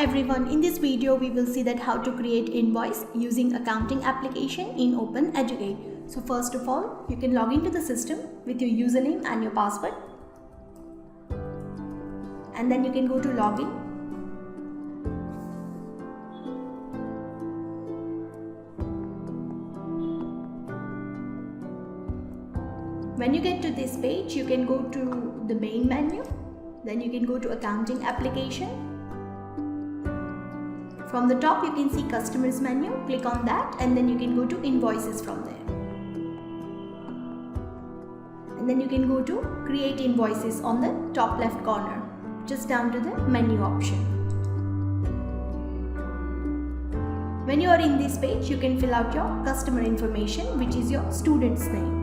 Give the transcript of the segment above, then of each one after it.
Everyone, in this video we will see that how to create invoice using accounting application in OpenEduCat. So first of all, you can log into the system with your username and your password, and then you can go to login. When you get to this page, you can go to the main menu, then you can go to accounting application. From the top you can see customers menu, click on that and then you can go to invoices from there. And then you can go to create invoices on the top left corner, just down to the menu option. When you are in this page, you can fill out your customer information, which is your student's name.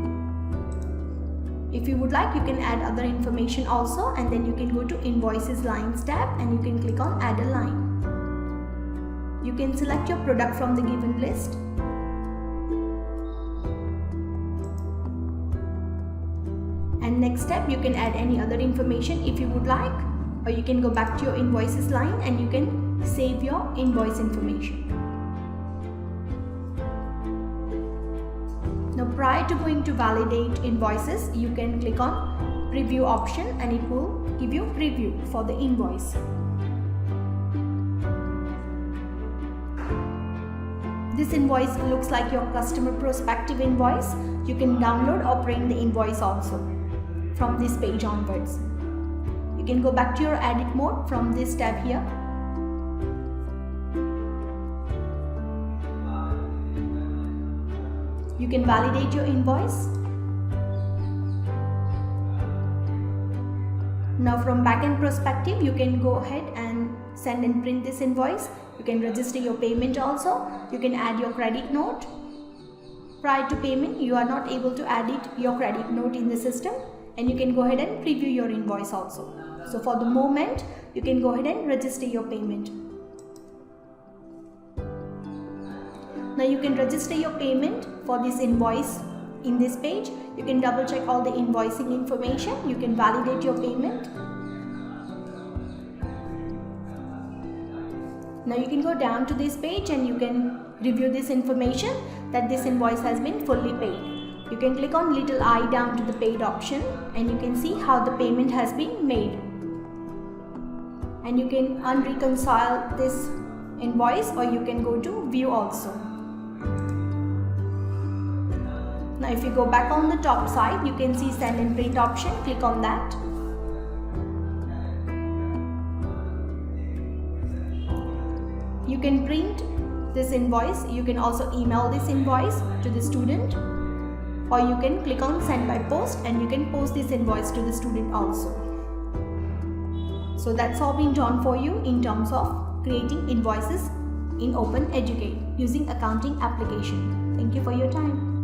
If you would like, you can add other information also, and then you can go to invoices lines tab and you can click on add a line. You can select your product from the given list. And next step, you can add any other information if you would like, or you can go back to your invoices line and you can save your invoice information. Now prior to going to validate invoices, you can click on preview option and it will give you preview for the invoice. This invoice looks like your customer prospective invoice. You can download or print the invoice also from this page onwards. You can go back to your edit mode from this tab here. You can validate your invoice. Now from backend perspective, you can go ahead and send and print this invoice. You can register your payment also. You can add your credit note. Prior to payment, you are not able to add your credit note in the system, and you can go ahead and preview your invoice also. So for the moment, you can go ahead and register your payment. Now you can register your payment for this invoice in this page. You can double check all the invoicing information. You can validate your payment. Now you can go down to this page and you can review this information that this invoice has been fully paid. You can click on little I down to the paid option and you can see how the payment has been made. And you can unreconcile this invoice, or you can go to view also. Now if you go back on the top side, you can see send and print option. Click on that. You can print this invoice. You can also email this invoice to the student, or you can click on send by post and you can post this invoice to the student also. So that's all been done for you in terms of creating invoices in OpenEduCat using accounting application. Thank you for your time.